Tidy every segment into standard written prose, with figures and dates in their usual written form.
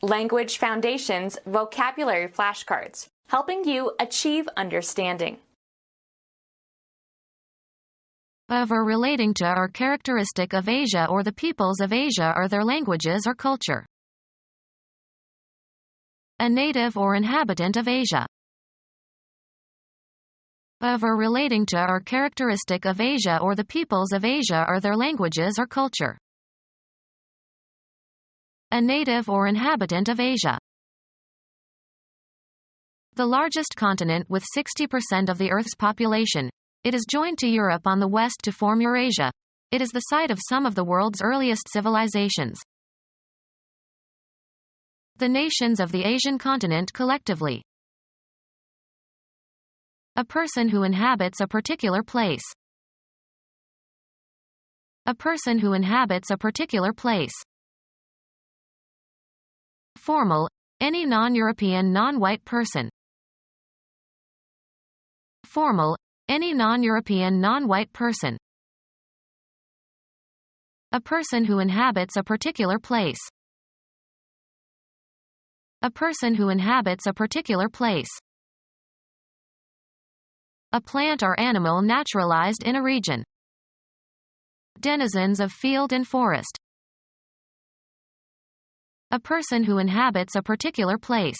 Language Foundations Vocabulary Flashcards, helping you achieve understanding. Of or relating to or characteristic of Asia or the peoples of Asia or their languages or culture. A native or inhabitant of Asia. Of or relating to or characteristic of Asia or the peoples of Asia or their languages or culture. A native or inhabitant of Asia. The largest continent with 60% of the Earth's population, it is joined to Europe on the west to form Eurasia. It is the site of some of the world's earliest civilizations. The nations of the Asian continent collectively. A person who inhabits a particular place. A person who inhabits a particular place. Formal, any non-European non-white person. Formal, any non-European non-white person. A person who inhabits a particular place. A person who inhabits a particular place. A plant or animal naturalized in a region. Denizens of field and forest. A person who inhabits a particular place.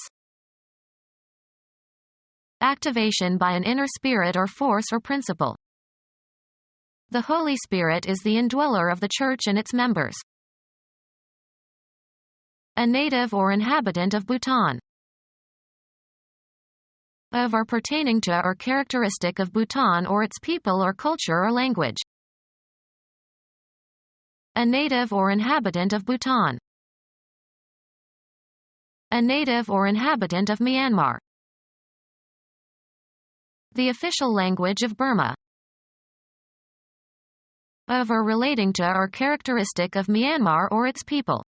Activation by an inner spirit or force or principle. The Holy Spirit is the indweller of the Church and its members. A native or inhabitant of Bhutan. Of or pertaining to or characteristic of Bhutan or its people or culture or language. A native or inhabitant of Bhutan. A native or inhabitant of Myanmar. The official language of Burma. Of or relating to or characteristic of Myanmar or its people.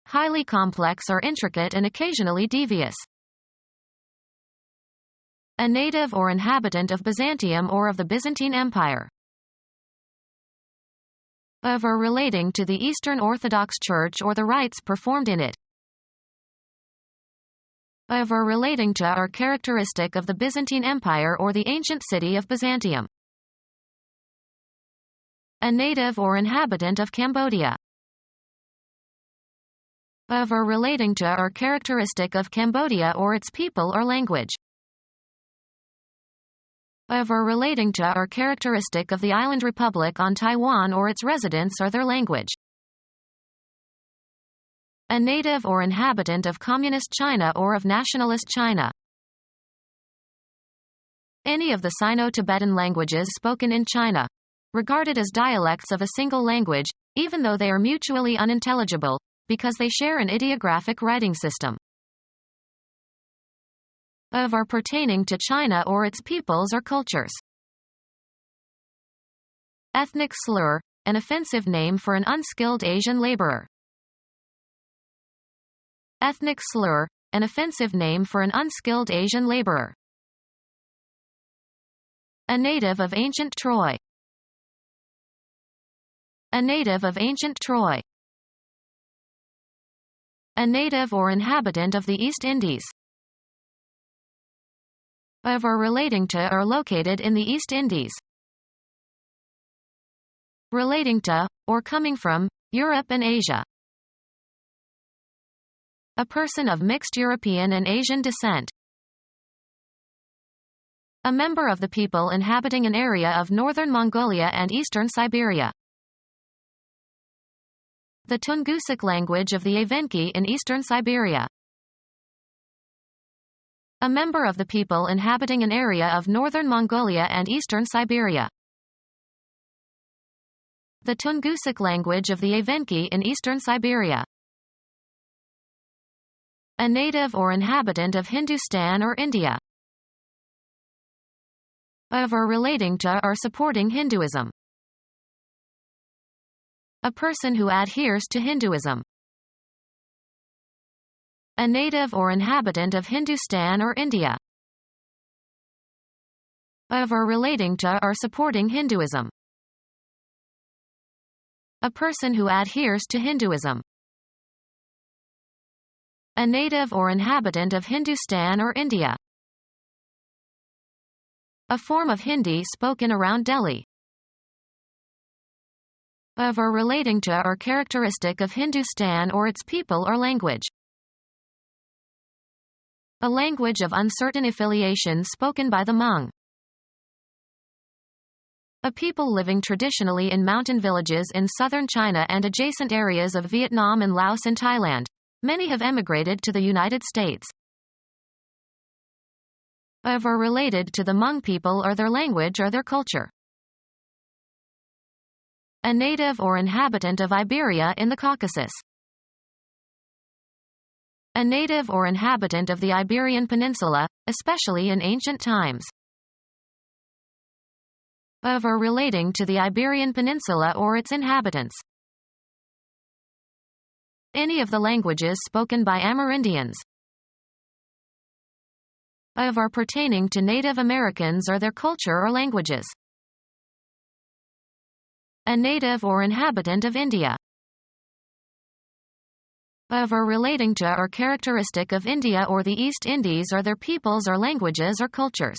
Highly complex or intricate and occasionally devious. A native or inhabitant of Byzantium or of the Byzantine Empire. Of or relating to the Eastern Orthodox Church or the rites performed in it. Of or relating to or characteristic of the Byzantine Empire or the ancient city of Byzantium. A native or inhabitant of Cambodia. Of or relating to or characteristic of Cambodia or its people or language. Of or relating to or characteristic of the island republic on Taiwan or its residents or their language. A native or inhabitant of Communist China or of Nationalist China. Any of the Sino-Tibetan languages spoken in China. Regarded as dialects of a single language, even though they are mutually unintelligible, because they share an ideographic writing system. Of or pertaining to China or its peoples or cultures. Ethnic slur, an offensive name for an unskilled Asian laborer. Ethnic slur, an offensive name for an unskilled Asian laborer. A native of ancient Troy. A native of ancient Troy. A native or inhabitant of the East Indies. Of or relating to or located in the East Indies. Relating to, or coming from, Europe and Asia. A person of mixed European and Asian descent. A member of the people inhabiting an area of northern Mongolia and eastern Siberia. The Tungusic language of the Evenki in eastern Siberia. A member of the people inhabiting an area of northern Mongolia and eastern Siberia. The Tungusic language of the Evenki in eastern Siberia. A native or inhabitant of Hindustan or India. Of or relating to or supporting Hinduism. A person who adheres to Hinduism. A native or inhabitant of Hindustan or India. Of or relating to or supporting Hinduism. A person who adheres to Hinduism. A native or inhabitant of Hindustan or India. A form of Hindi spoken around Delhi. Of or relating to or characteristic of Hindustan or its people or language. A language of uncertain affiliation spoken by the Hmong. A people living traditionally in mountain villages in southern China and adjacent areas of Vietnam and Laos and Thailand. Many have emigrated to the United States. Of or related to the Hmong people or their language or their culture. A native or inhabitant of Iberia in the Caucasus. A native or inhabitant of the Iberian Peninsula, especially in ancient times. Of or relating to the Iberian Peninsula or its inhabitants. Any of the languages spoken by Amerindians. Of or pertaining to Native Americans or their culture or languages. A native or inhabitant of India. Of or relating to or characteristic of India or the East Indies or their peoples or languages or cultures.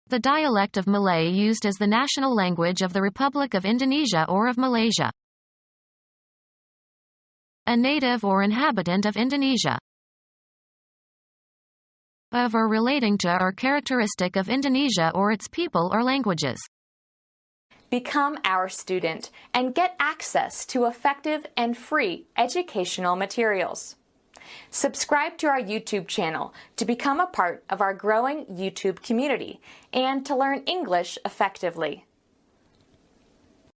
The dialect of Malay used as the national language of the Republic of Indonesia or of Malaysia. A native or inhabitant of Indonesia. Of or relating to or characteristic of Indonesia or its people or languages. Become our student and get access to effective and free educational materials. Subscribe to our YouTube channel to become a part of our growing YouTube community and to learn English effectively.